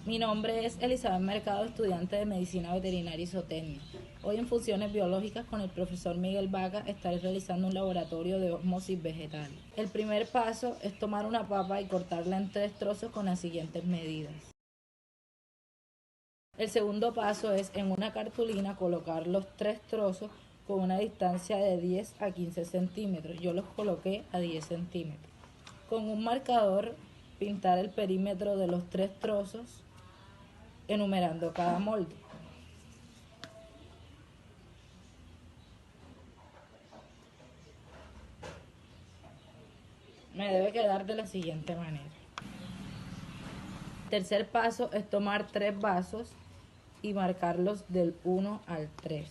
Mi nombre es Elizabeth Mercado, estudiante de Medicina Veterinaria y Zootecnia. Hoy en Funciones Biológicas con el profesor Miguel Vaca estaré realizando un laboratorio de ósmosis vegetal. El primer paso es tomar una papa y cortarla en 3 trozos con las siguientes medidas. El segundo paso es en una cartulina colocar los 3 trozos con una distancia de 10 a 15 centímetros. Yo los coloqué a 10 centímetros. Con un marcador pintar el perímetro de los 3 trozos enumerando cada molde. Me debe quedar de la siguiente manera. Tercer paso es tomar 3 vasos y marcarlos del 1 al 3.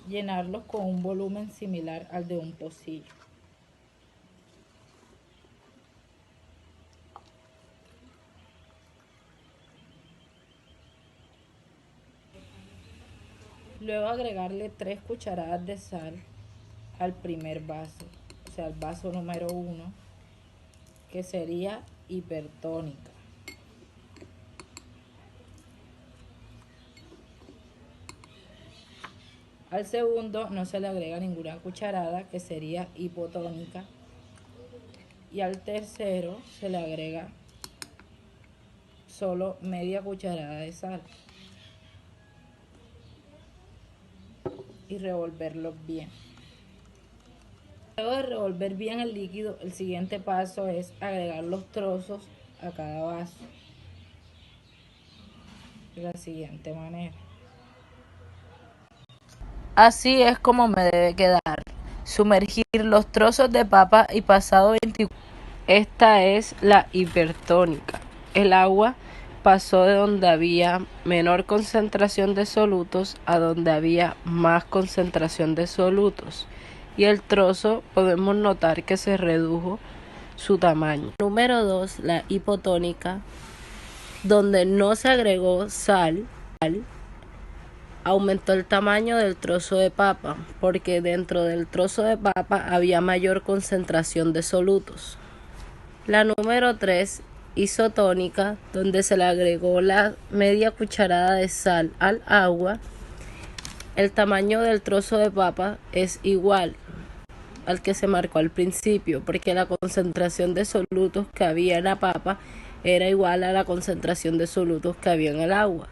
Llenarlos con un volumen similar al de un pocillo. Luego agregarle 3 cucharadas de sal al primer vaso, o sea, al vaso número 1, que sería hipertónica. Al segundo no se le agrega ninguna cucharada, que sería hipotónica. Y al tercero se le agrega solo media cucharada de sal. Y revolverlos bien. Luego de revolver bien el líquido, el siguiente paso es agregar los trozos a cada vaso. De la siguiente manera. Así es como me debe quedar. Sumergir los trozos de papa y pasado 24. Esta es la hipertónica. El agua pasó de donde había menor concentración de solutos a donde había más concentración de solutos. Y el trozo podemos notar que se redujo su tamaño. Número 2, la hipotónica, donde no se agregó sal, aumentó el tamaño del trozo de papa, porque dentro del trozo de papa había mayor concentración de solutos. La número 3, isotónica, donde se le agregó la media cucharada de sal al agua, el tamaño del trozo de papa es igual al que se marcó al principio, porque la concentración de solutos que había en la papa era igual a la concentración de solutos que había en el agua.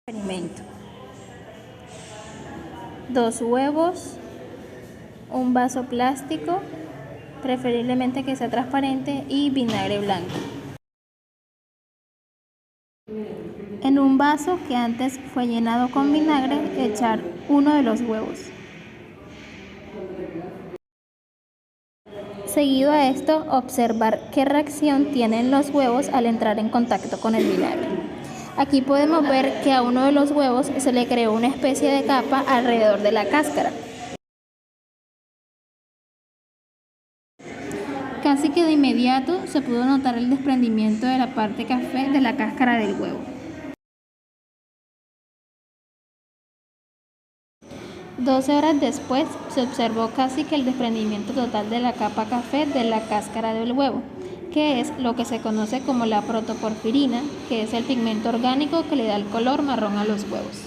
Experimento: 2 huevos, un vaso plástico, preferiblemente que sea transparente, y vinagre blanco. En un vaso que antes fue llenado con vinagre, echar uno de los huevos. Seguido a esto, observar qué reacción tienen los huevos al entrar en contacto con el vinagre. Aquí podemos ver que a uno de los huevos se le creó una especie de capa alrededor de la cáscara. Casi que de inmediato se pudo notar el desprendimiento de la parte café de la cáscara del huevo. 12 horas después se observó casi que el desprendimiento total de la capa café de la cáscara del huevo, que es lo que se conoce como la protoporfirina, que es el pigmento orgánico que le da el color marrón a los huevos.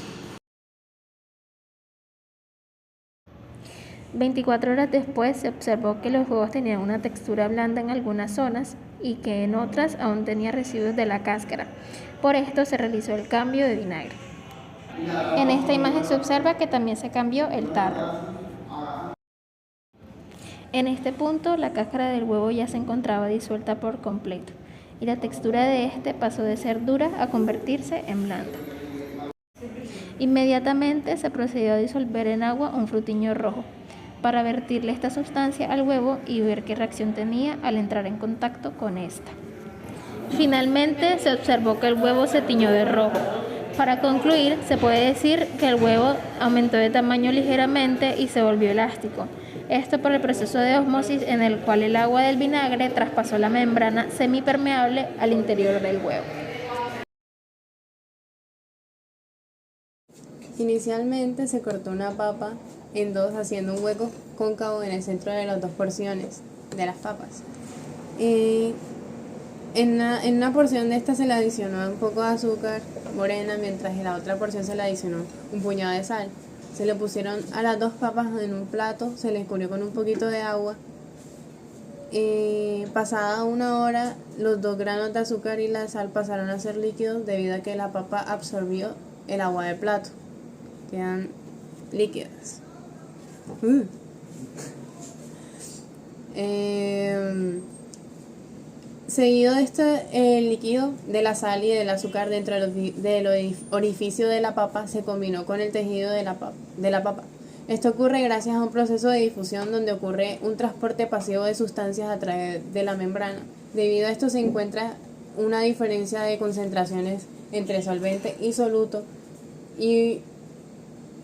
24 horas después se observó que los huevos tenían una textura blanda en algunas zonas y que en otras aún tenía residuos de la cáscara. Por esto se realizó el cambio de vinagre. En esta imagen se observa que también se cambió el tarro. En este punto la cáscara del huevo ya se encontraba disuelta por completo y la textura de este pasó de ser dura a convertirse en blanda. Inmediatamente se procedió a disolver en agua un frutiño rojo para vertirle esta sustancia al huevo y ver qué reacción tenía al entrar en contacto con esta. Finalmente se observó que el huevo se tiñó de rojo. Para concluir, se puede decir que el huevo aumentó de tamaño ligeramente y se volvió elástico. Esto por el proceso de ósmosis en el cual el agua del vinagre traspasó la membrana semipermeable al interior del huevo. Inicialmente se cortó una papa en 2 haciendo un hueco cóncavo en el centro de las 2 porciones de las papas. En una porción de esta se le adicionó un poco de azúcar morena, mientras en la otra porción se le adicionó un puñado de sal. Se le pusieron a las dos papas en un plato, se les cubrió con un poquito de agua. Pasada una hora, los 2 granos de azúcar y la sal pasaron a ser líquidos debido a que la papa absorbió el agua del plato. Quedan líquidas. Seguido de este líquido de la sal y del azúcar dentro del orificio de la papa se combinó con el tejido de la papa. Esto ocurre gracias a un proceso de difusión donde ocurre un transporte pasivo de sustancias a través de la membrana. Debido a esto se encuentra una diferencia de concentraciones entre solvente y soluto y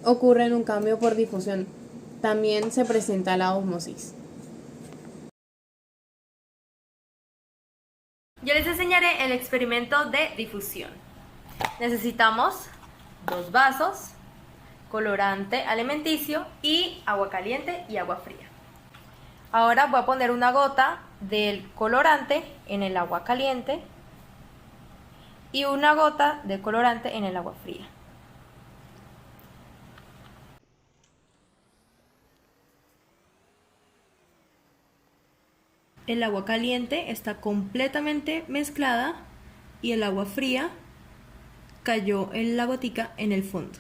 ocurre un cambio por difusión. También se presenta la ósmosis. Yo les enseñaré el experimento de difusión. Necesitamos 2 vasos, colorante alimenticio y agua caliente y agua fría. Ahora voy a poner una gota del colorante en el agua caliente y una gota de colorante en el agua fría. El agua caliente está completamente mezclada y el agua fría cayó en la gotica en el fondo.